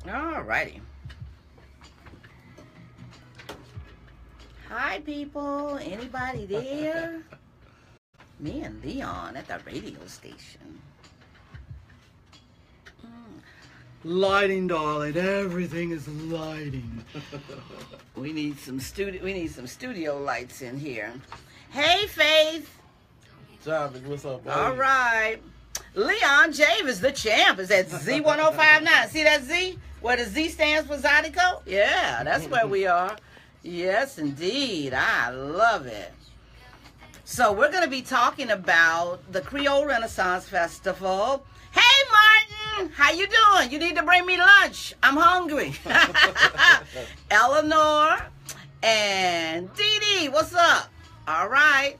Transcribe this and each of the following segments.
All righty. Hi, people. Anybody there? Me and Leon at the radio station. Lighting, darling. Everything is lighting. We need some studio lights in here. Hey, Faith. Chavis, what's up, buddy? All right. Leon Chavis, the champ, is at Z1059. See that Z? Where the Z stands for Zydeco? Yeah, that's where we are. Yes, indeed. I love it. So we're going to be talking about the Creole Renaissance Festival. Hey, Martin, how you doing? You need to bring me lunch. I'm hungry. Eleanor and Dee Dee, what's up? All right.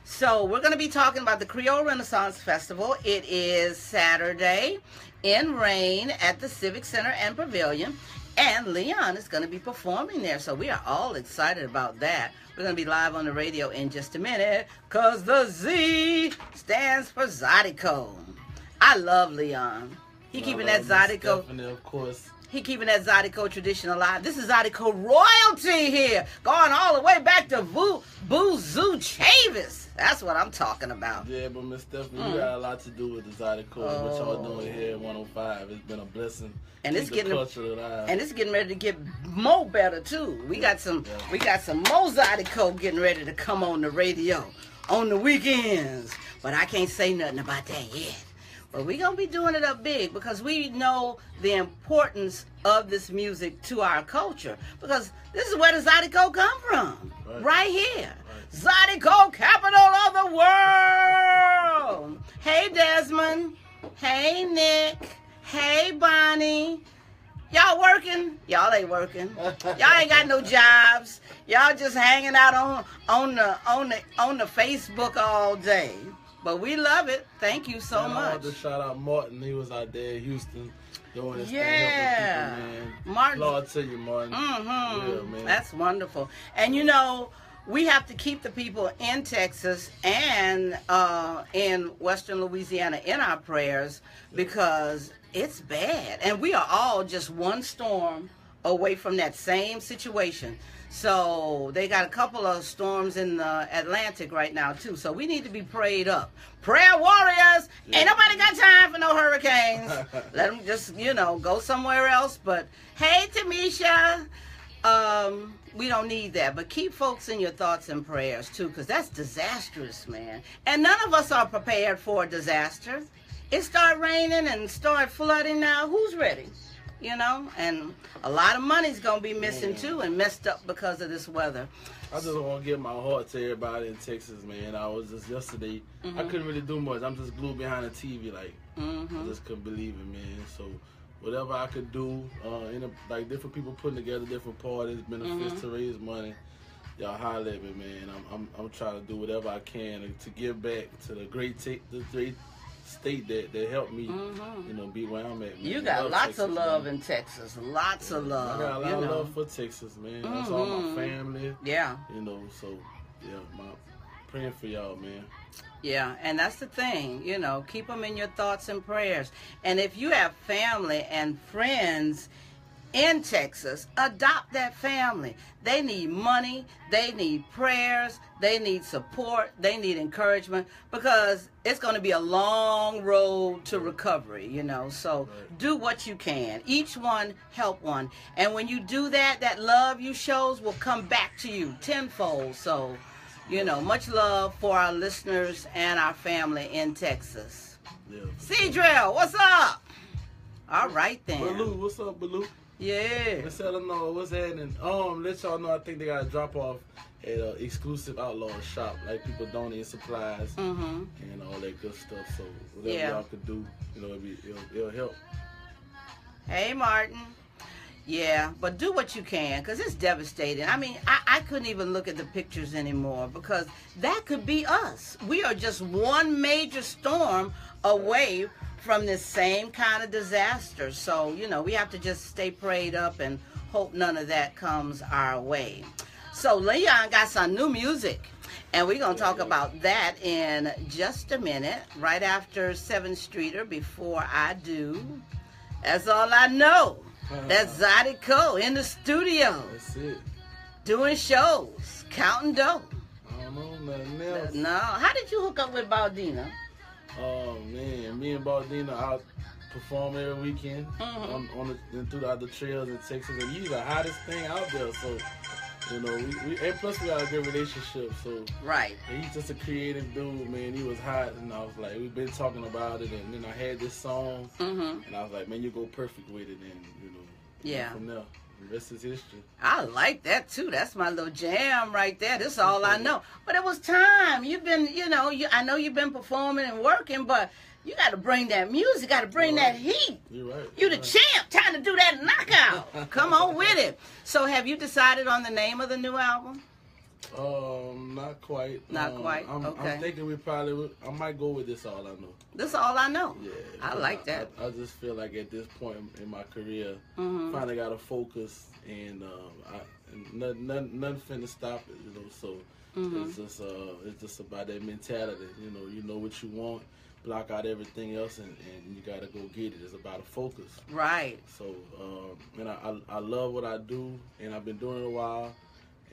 So we're going to be talking about the Creole Renaissance Festival. It is Saturday in rain at the Civic Center and Pavilion. And Leon is going to be performing there. So we are all excited about that. We're going to be live on the radio in just a minute because the Z stands for Zydeco. I love Leon. He keeping that Zydeco. Definitely, of course. He keeping that Zydeco tradition alive. This is Zydeco royalty here. Going all the way back to Boo-Zoo Chavis. That's what I'm talking about. Yeah, but Miss Stephanie, you got a lot to do with the Zydeco. What y'all doing here at 105. It's been a blessing. And it's getting culture alive. And it's getting ready to get more better too. We got some more Zydeco getting ready to come on the radio on the weekends. But I can't say nothing about that yet. But we're going to be doing it up big because we know the importance of this music to our culture. Because this is where the Zydeco come from. Right here. Right. Zydeco, capital of the world. Hey, Desmond. Hey, Nick. Hey, Bonnie. Y'all working? Y'all ain't working. Y'all ain't got no jobs. Y'all just hanging out on the Facebook all day. But we love it. Thank you so much. I want to shout out Martin. He was out there in Houston doing his thing, helping people, man. Martin. Lord to you, Martin. Mm-hmm. Yeah, man. That's wonderful. And you know, we have to keep the people in Texas and in Western Louisiana in our prayers because it's bad. And we are all just one storm away from that same situation. So they got a couple of storms in the Atlantic right now too. So we need to be prayed up. Prayer warriors. Yeah. Ain't nobody got time for no hurricanes. Let them just, go somewhere else. But hey, Tamisha, we don't need that. But keep folks in your thoughts and prayers too, because that's disastrous, man. And none of us are prepared for a disaster. It started raining and started flooding now. Who's ready? And a lot of money's going to be missing too and messed up because of this weather. I just want to give my heart to everybody in Texas, man. I was just yesterday, I couldn't really do much. I'm just glued behind the TV, I just couldn't believe it, man. So whatever I could do, different people putting together different parties, benefits to raise money, y'all holler at me, man. I'm trying to do whatever I can to give back to the great state that helped me, be where I'm at. Man. You got lots of love in Texas. Lots of love. I got a lot of love for Texas, man. That's all my family. Yeah. Praying for y'all, man. Yeah, and that's the thing, keep them in your thoughts and prayers. And if you have family and friends in Texas, adopt that family. They need money, they need prayers, they need support, they need encouragement because it's going to be a long road to recovery, So do what you can. Each one help one. And when you do that, that love you shows will come back to you tenfold. So, much love for our listeners and our family in Texas. Yeah. Cedrill, what's up? All right then. Baloo, what's up, Baloo? Yeah. Let's let them know what's happening. Let y'all know I think they got a drop off at exclusive outlaw shop. Like people donating supplies and all that good stuff. So whatever y'all could do, it'll help. Hey Martin. Yeah, but do what you can because it's devastating. I mean, I couldn't even look at the pictures anymore because that could be us. We are just one major storm away from this same kind of disaster. So, we have to just stay prayed up and hope none of that comes our way. So, Leon got some new music, and we're going to talk about that in just a minute, right after 7th Streeter, Before I Do. That's all I know. That's Zydeco in the studio. That's it. Doing shows, counting dough. I don't know nothing else. No. How did you hook up with Baldina? Oh man, me and Baldina out perform every weekend throughout the trails in Texas, and he's the hottest thing out there. So, you know, we and plus we got a good relationship. So, Right. and he's just a creative dude, man. He was hot, and I was like, we've been talking about it, and then I had this song, and I was like, man, you go perfect with it, and you know, Yeah. from there. The rest is history. I like that too. That's my little jam right there. This is all I know. But it was time. You've been, I know you've been performing and working, but you got to bring that music. Got to bring that heat. You're right. You the champ. Time to do that knockout. Come on with it. So, have you decided on the name of the new album? Not quite. Not quite. Okay. I'm thinking I might go with This All I Know. This is all I know. Yeah. I like that. I just feel like at this point in my career, finally got to focus, and nothing finna stop it, you know. So it's just about that mentality, you know what you want, block out everything else, and you gotta go get it. It's about a focus. Right. So and I love what I do, and I've been doing it a while,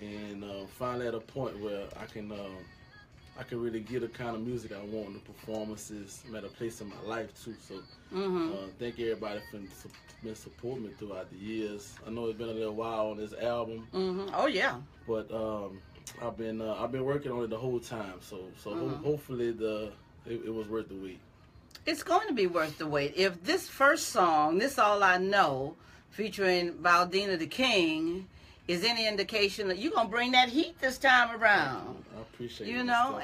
and finally at a point where I can really get the kind of music I want, the performances. I'm at a place in my life too. So thank everybody for been supporting me throughout the years. I know it's been a little while on this album. Oh yeah. But I've been working on it the whole time. So hopefully it was worth the wait. It's going to be worth the wait. If this first song, This All I Know, featuring Baldina the King, is any indication that you're going to bring that heat this time around. I appreciate it. You know,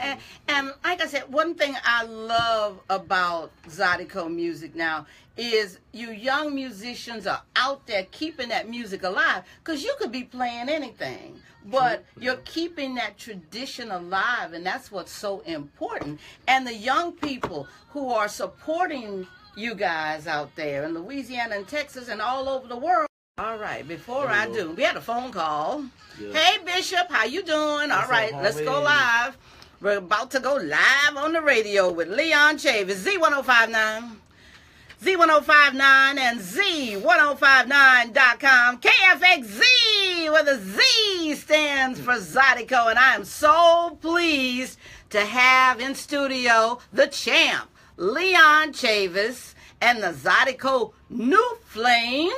and like I said, one thing I love about Zydeco music now is you young musicians are out there keeping that music alive, because you could be playing anything, but you're keeping that tradition alive, and that's what's so important. And the young people who are supporting you guys out there in Louisiana and Texas and all over the world. All right, before I do, we had a phone call. Yeah. Hey, Bishop, how you doing? All right, let's go live. We're about to go live on the radio with Leon Chavis, Z1059, Z1059, and Z1059.com. KFXZ, where the Z stands for Zydeco, and I am so pleased to have in studio the champ, Leon Chavis, and the Zydeco New Flames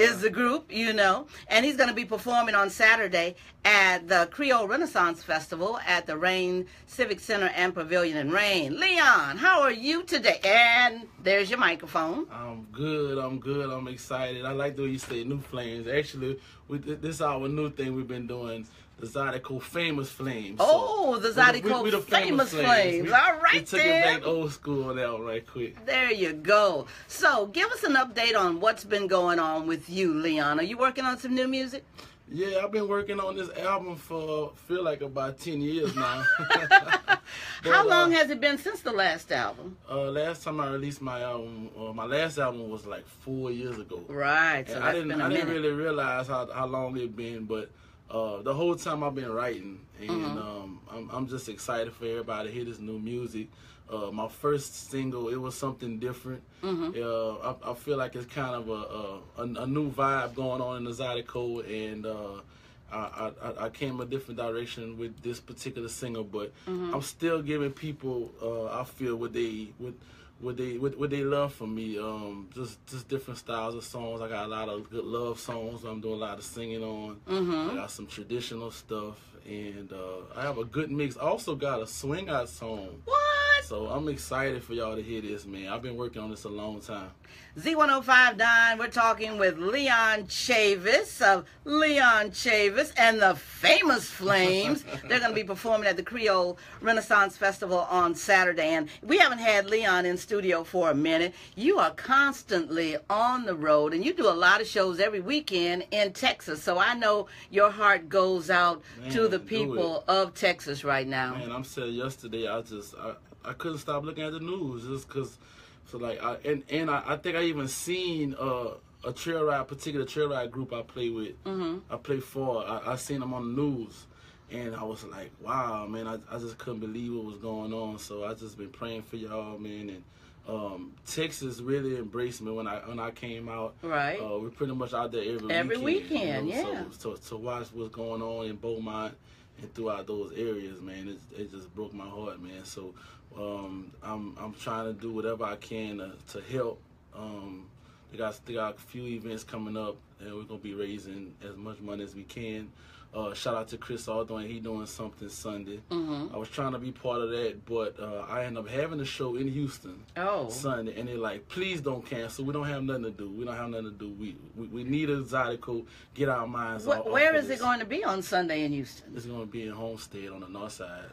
is the group, and he's going to be performing on Saturday at the Creole Renaissance Festival at the Rain Civic Center and Pavilion in Rain. Leon, how are you today? And there's your microphone. I'm good. I'm excited. I like the way you say New Flames. Actually, this is our new thing we've been doing. The Zydeco Famous Flames. Oh, the Zydeco the Famous Flames. All right, we took it back old school on that one right quick. There you go. So, give us an update on what's been going on with you, Leon. Are you working on some new music? Yeah, I've been working on this album for, feel like about 10 years now. How long has it been since the last album? Last time I released my album, my last album was like 4 years ago. Right, so I didn't really realize how long it's been, but the whole time I've been writing, and I'm just excited for everybody to hear this new music. My first single, it was something different. I feel like it's kind of a new vibe going on in the Zydeco, and I came a different direction with this particular single, but I'm still giving people, I feel, what they love from me. Just different styles of songs. I got a lot of good love songs I'm doing a lot of singing on. I got some traditional stuff, and I have a good mix. I also got a swing out song. What? So I'm excited for y'all to hear this, man. I've been working on this a long time. Z1059, we're talking with Leon Chavis of Leon Chavis and the Famous Flames. They're going to be performing at the Creole Renaissance Festival on Saturday. And we haven't had Leon in studio for a minute. You are constantly on the road, and you do a lot of shows every weekend in Texas. So I know your heart goes out to the people of Texas right now. Man, I'm saying yesterday, I couldn't stop looking at the news just because. So like, I think I even seen a particular trail ride group I play with. I play for. I seen them on the news, and I was like, wow, man, I just couldn't believe what was going on. So I just been praying for y'all, man, and Texas really embraced me when I came out. Right. We're pretty much out there Every weekend, you know? yeah. So to watch what's going on in Beaumont and throughout those areas, man, it just broke my heart, man. So I'm trying to do whatever I can to help. They got a few events coming up, and we're gonna be raising as much money as we can. Shout out to Chris Aldo, he doing something Sunday. I was trying to be part of that, but I ended up having a show in Houston Sunday, and they're like, please don't cancel. We don't have nothing to do. We need a Zydeco. Get our minds off. Where is it going to be on Sunday in Houston? It's going to be in Homestead on the north side.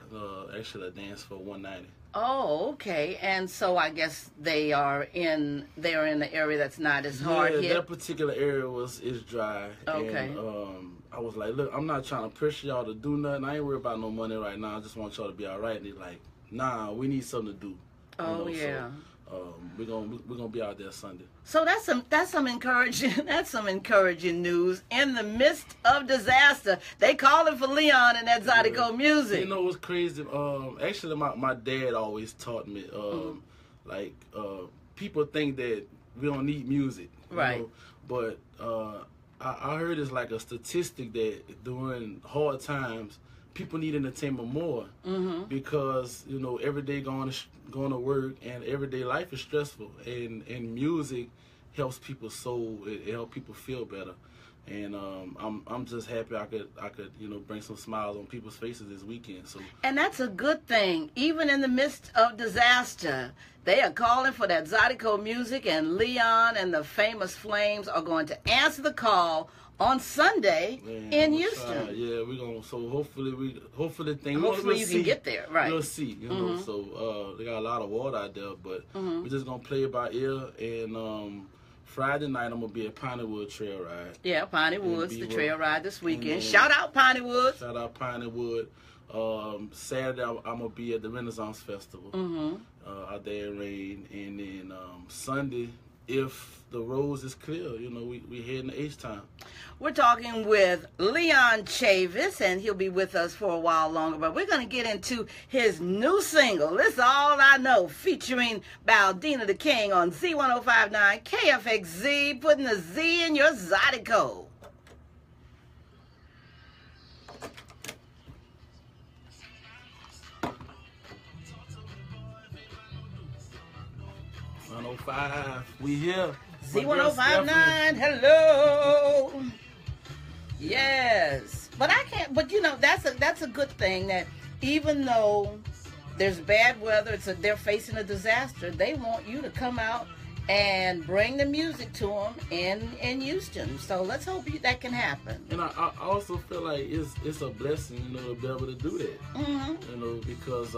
Actually, a dance for 190. Oh, okay. And so I guess they are in the area that's not as hard hit. Yeah, that particular area is dry. Okay. And, I was like, look, I'm not trying to pressure y'all to do nothing. I ain't worried about no money right now. I just want y'all to be all right. And they're like, nah, we need something to do. Oh, yeah. So, we're gonna be out there Sunday. So that's some encouraging news in the midst of disaster. They calling for Leon and that Zydeco music. You know what's crazy? Actually, my dad always taught me, people think that we don't need music, right? You know? But I heard it's like a statistic that during hard times, people need entertainment more because, you know, every day going to work and everyday life is stressful, and music helps people's soul. It helps people feel better, and I'm just happy I could you know, bring some smiles on people's faces this weekend. So, and that's a good thing. Even in the midst of disaster, they are calling for that Zydeco music, and Leon and the Famous Flames are going to answer the call on Sunday in Houston. Yeah, we're gonna. So hopefully Hopefully you see. can get there, right? We'll see. You know, so they got a lot of water out there, but we're just gonna play it by ear. And Friday night I'm gonna be at Piney Wood Trail Ride. Yeah, Piney Woods, the trail ride this weekend. Shout out Piney Woods. Shout out Piney Wood. Saturday I'm gonna be at the Renaissance Festival out there in Rain, and then Sunday, if the roads is clear, you know, we heading to H-Town. We're talking with Leon Chavis, and he'll be with us for a while longer, but we're going to get into his new single, This All I Know, featuring Baldina the King on Z1059 KFXZ, putting the Z in your Zydeco. We here. Z1059, hello. Yes, but I can't. But you know, that's a good thing that even though there's bad weather, they're facing a disaster. They want you to come out and bring the music to them in Houston. So let's hope that can happen. And I also feel like it's a blessing, you know, to be able to do that. You know, because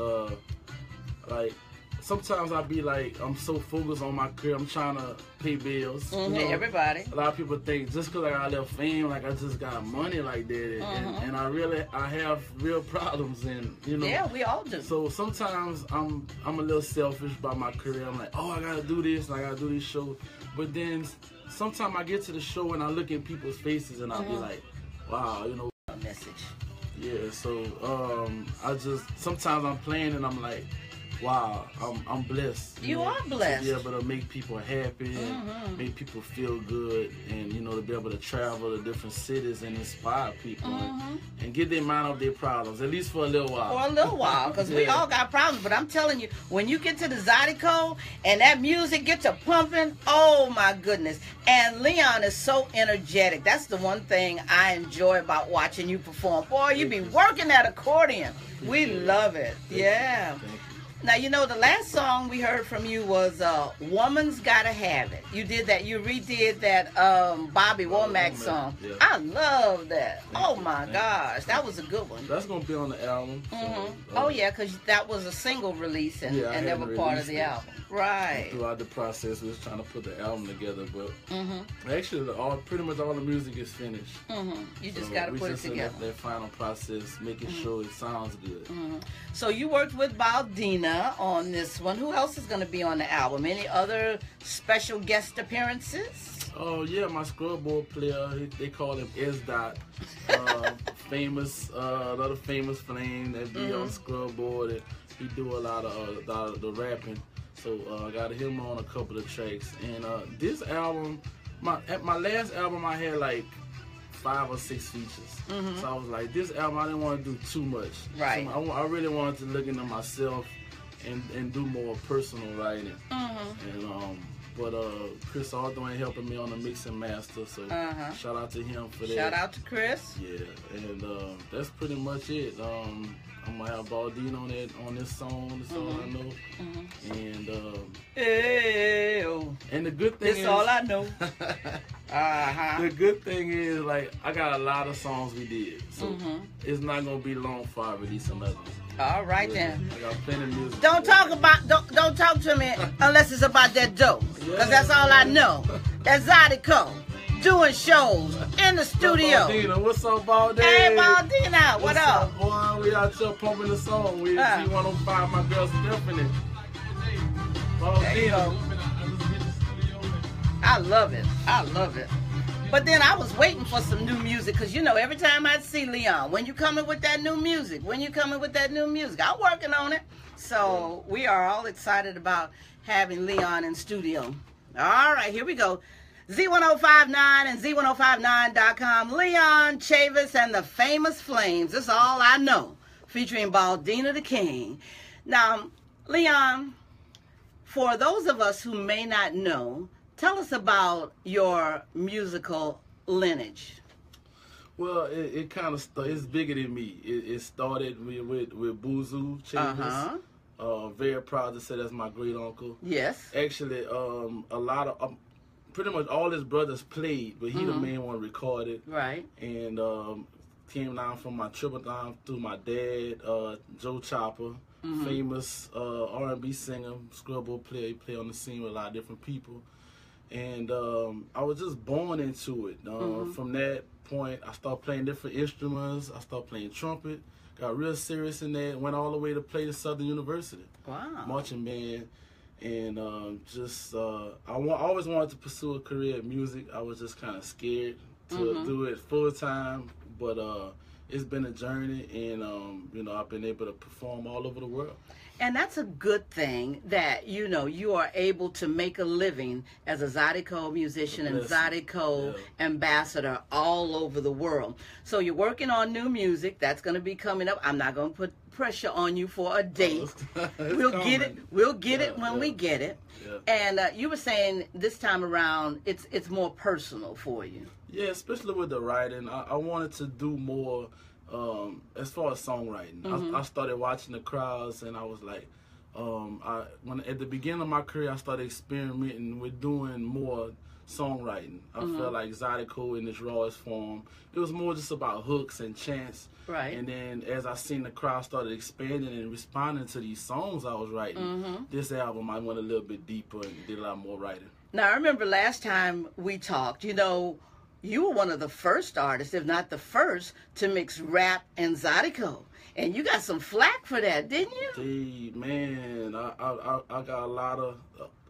like, sometimes I be like, I'm so focused on my career, I'm trying to pay bills. You know? Everybody. A lot of people think just because I got a little fame, like I just got money like that. And I have real problems, and you know. Yeah, we all do. So sometimes I'm a little selfish about my career. I'm like, oh, I gotta do this, and I gotta do this show. But then sometimes I get to the show and I look in people's faces and I'll be like, wow, you know. A message. Yeah. So sometimes I'm playing and I'm like, wow, I'm blessed. You are blessed. To be able to make people happy and make people feel good, and you know, to be able to travel to different cities and inspire people and get their mind off their problems, at least for a little while. For a little while, because we all got problems. But I'm telling you, when you get to the Zydeco and that music gets a pumping, oh my goodness. And Leon is so energetic. That's the one thing I enjoy about watching you perform. Boy, you be working that accordion. We love it. Yeah. Now, you know, the last song we heard from you was Woman's Gotta Have It. You did that. You redid that Bobby Womack song. Yeah. I love that. Oh, my gosh. That was a good one. That's going to be on the album. So, oh, yeah, because that was a single release and never part of the album. Right. Throughout the process, we was trying to put the album together, but actually, pretty much all the music is finished. You just got to put it together. That final process, making sure it sounds good. So you worked with Baldina on this one. Who else is going to be on the album? Any other special guest appearances? Oh yeah, my scrubboard player. They call him S. Dot. Another famous flame that be on scrubboard. And he do a lot of the rapping. So I got him on a couple of tracks. And this album, at my last album, I had like 5 or 6 features. So I was like, this album, I didn't want to do too much. Right. So I really wanted to look into myself and do more personal writing. And but Chris Arthur helping me on the mix and master, so shout out to him for that. Shout out to Chris. Yeah, and that's pretty much it. I'm gonna have Baldine on this song. That's all I know. And and the good thing is, all I know. The good thing is, like, I got a lot of songs we did, so it's not gonna be long before I release another one. All right then. I got plenty of music. Don't talk to me unless it's about that dope, because that's all I know. That's Zydeco doing shows in the studio. Baldina, what's up, Baldina? Hey, Baldina, what up? Boy, we out here pumping the song. We T105, my girl's definitely. Baldina. I love it. I love it. But then I was waiting for some new music, because, you know, every time I see Leon, when you coming with that new music, I'm working on it. So we are all excited about having Leon in studio. All right, here we go. Z1059 and Z1059.com. Leon, Chavis, and the Famous Flames. That's all I know. Featuring Baldina the King. Now, Leon, for those of us who may not know, tell us about your musical lineage. Well, it kind of it's bigger than me. It started with Buzu Chavis. Very proud to say that's my great uncle. Yes. Actually, a lot of pretty much all his brothers played, but he the main one recorded. Right. And came down from my triple down through my dad, Joe Chopper, famous R&B singer, scrubbo player. He played on the scene with a lot of different people. And I was just born into it. From that point, I started playing different instruments. I started playing trumpet. Got real serious in that. Went all the way to play at Southern University. Wow. Marching band. And I always wanted to pursue a career in music. I was just kind of scared to do it full time. But it's been a journey, and you know, I've been able to perform all over the world. And that's a good thing that, you know, you are able to make a living as a Zydeco musician and Zydeco ambassador all over the world. So you're working on new music. That's going to be coming up. I'm not going to put pressure on you for a date. We'll get it. We'll get it when we get it. Yeah. And you were saying this time around, it's more personal for you. Yeah, especially with the writing. I wanted to do more. As far as songwriting, I started watching the crowds, and I was like, when at the beginning of my career, I started experimenting with doing more songwriting. I felt like Zydeco in its rawest form, it was more just about hooks and chants. Right. And then as I seen the crowd started expanding and responding to these songs I was writing, this album I went a little bit deeper and did a lot more writing. Now, I remember last time we talked, you know, you were one of the first artists, if not the first, to mix rap and Zydeco. And you got some flack for that, didn't you? Gee, man, I got a lot of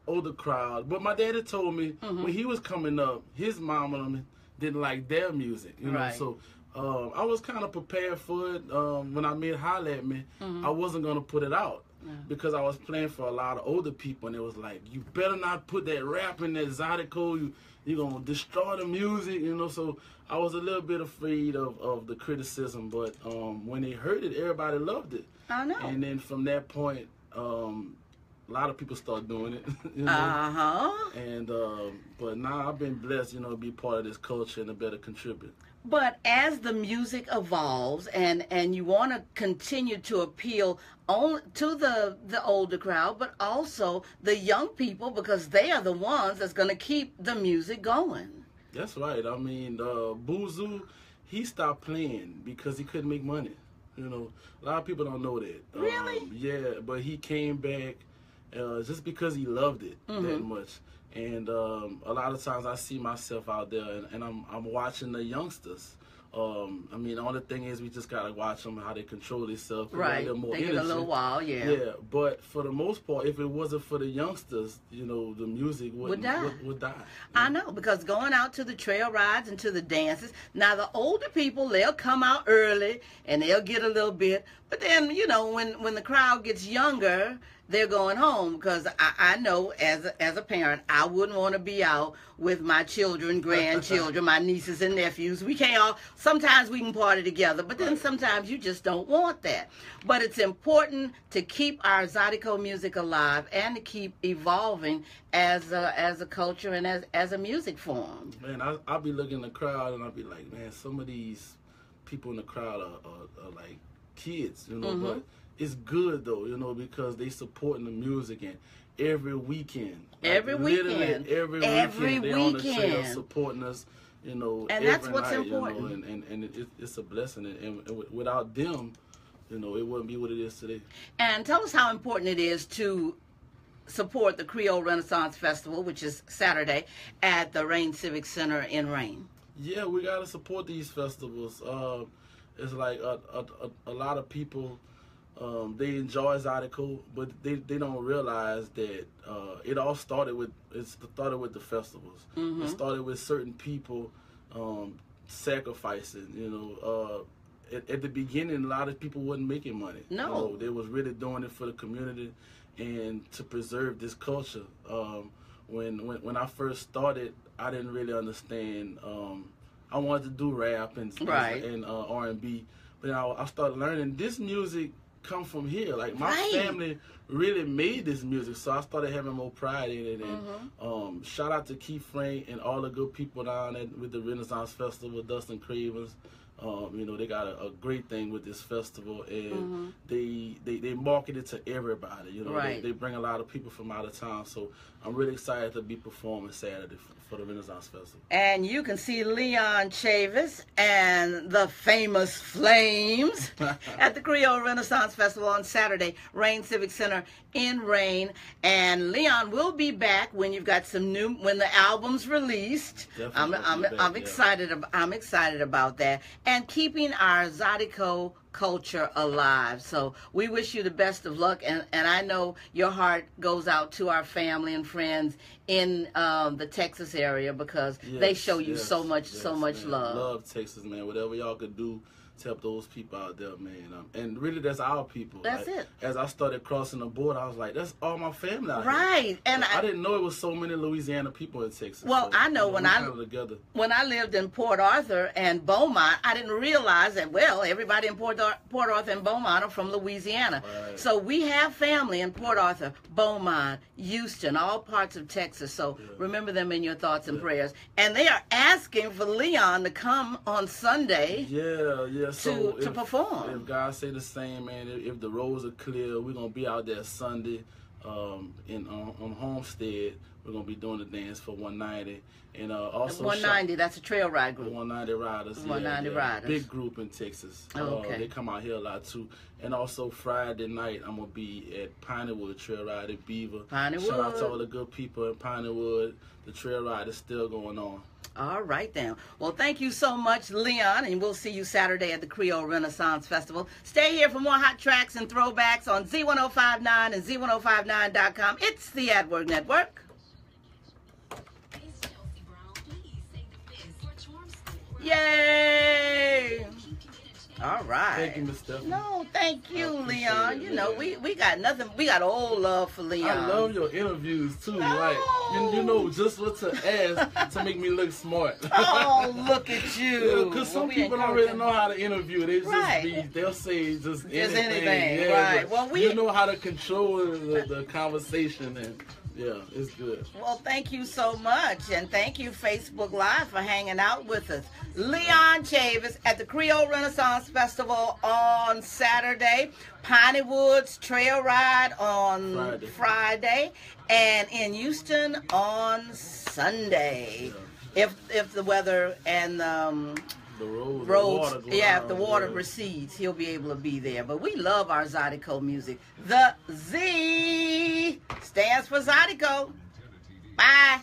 older crowd. But my daddy told me when he was coming up, his mom and them didn't like their music, you know. So I was kind of prepared for it. When I made Holla at Me, I wasn't going to put it out. Because I was playing for a lot of older people, and it was like, you better not put that rap in that Zydeco. You're going to destroy the music, you know. So I was a little bit afraid of the criticism, but when they heard it, everybody loved it. I know. And then from that point, a lot of people started doing it. You know? And but now I've been blessed, you know, to be part of this culture and to better contribute. But as the music evolves and you want to continue to appeal to the older crowd, but also the young people, because they are the ones that's going to keep the music going. That's right. I mean, Buzu, he stopped playing because he couldn't make money. You know, a lot of people don't know that. Really? Yeah, but he came back just because he loved it that much. And a lot of times I see myself out there, and I'm watching the youngsters. I mean, the only thing is we just gotta watch them how they control themselves. Right. Take it a little while, yeah. But for the most part, if it wasn't for the youngsters, you know, the music would die. I know, because going out to the trail rides and to the dances, now the older people, they'll come out early and they'll get a little bit, but then, you know, when the crowd gets younger, they're going home, because I know as a parent, I wouldn't want to be out with my children, grandchildren, my nieces and nephews. We can't all, sometimes we can party together, but then sometimes you just don't want that. But it's important to keep our Zydeco music alive and to keep evolving as a culture and as a music form. Man, I'll be looking in the crowd and I'll be like, man, some of these people in the crowd are like kids, you know, but it's good though, you know, because they supporting the music, and every weekend, like every weekend, they're on the trail supporting us, you know, and every that's what's night, important. You know, and it's a blessing, and without them, you know, it wouldn't be what it is today. And tell us how important it is to support the Creole Renaissance Festival, which is Saturday at the Rain Civic Center in Rain. Yeah, we gotta support these festivals. It's like a lot of people. They enjoy Zydeco, but they don't realize that it all started with the festivals. It started with certain people sacrificing. You know, at the beginning, a lot of people wasn't making money. No, you know, they was really doing it for the community and to preserve this culture. When I first started, I didn't really understand. I wanted to do rap and R&B, but then I started learning this music come from here. Like my family really made this music, so I started having more pride in it. And shout out to Keith Frank and all the good people down with the Renaissance Festival, Dustin Cravens. You know, they got a great thing with this festival, and they market it to everybody. You know, they bring a lot of people from out of town. So I'm really excited to be performing Saturday for the Renaissance Festival. And you can see Leon Chavis and the famous Flames at the Creole Renaissance Festival on Saturday, Rain Civic Center in Rain. And Leon will be back when you've got some new, when the album's released. I'm excited. I'm excited about that. And keeping our Zydeco culture alive. So we wish you the best of luck, and I know your heart goes out to our family and friends in the Texas area, because they show you so much love. Love Texas, man. Whatever y'all could do to help those people out there, man. And really, that's our people. That's it. As I started crossing the border, I was like, that's all my family out here. And I didn't know it was so many Louisiana people in Texas. Well, so, I know when I lived in Port Arthur and Beaumont, I didn't realize that, well, everybody in Port Arthur and Beaumont are from Louisiana. So we have family in Port Arthur, Beaumont, Houston, all parts of Texas. So remember them in your thoughts and prayers. And they are asking for Leon to come on Sunday. So to perform. If God say the same, man, if the roads are clear, we're gonna be out there Sunday, on Homestead. We're gonna be doing the dance for 190, and also 190. That's a trail ride group. 190 riders. 190 riders. Big group in Texas. They come out here a lot too. And also Friday night, I'm gonna be at Pineywood Trail Ride at Beaver. Pineywood. Shout out to all the good people in Pineywood. The trail ride is still going on. All right, then. Well, thank you so much, Leon, and we'll see you Saturday at the Creole Renaissance Festival. Stay here for more hot tracks and throwbacks on Z1059 and Z1059.com. It's the AdWord Network. Yay! All right. Thank you, Miss Stephanie. No, thank you, Leon. You know, we got nothing. We got old love for Leon. I love your interviews too. Like you know just what to ask to make me look smart. Oh, look at you. Because some people don't really know how to interview. They just they'll say just anything. Yeah, right. Well, you know how to control the conversation, and yeah, it's good. Well, thank you so much, and thank you, Facebook Live, for hanging out with us. Leon Chavis at the Creole Renaissance Festival on Saturday, Piney Woods Trail Ride on Friday, and in Houston on Sunday. Yeah. If the weather and the roads, if the water recedes, he'll be able to be there. But we love our Zydeco music. The Z stands for Zydeco. Bye.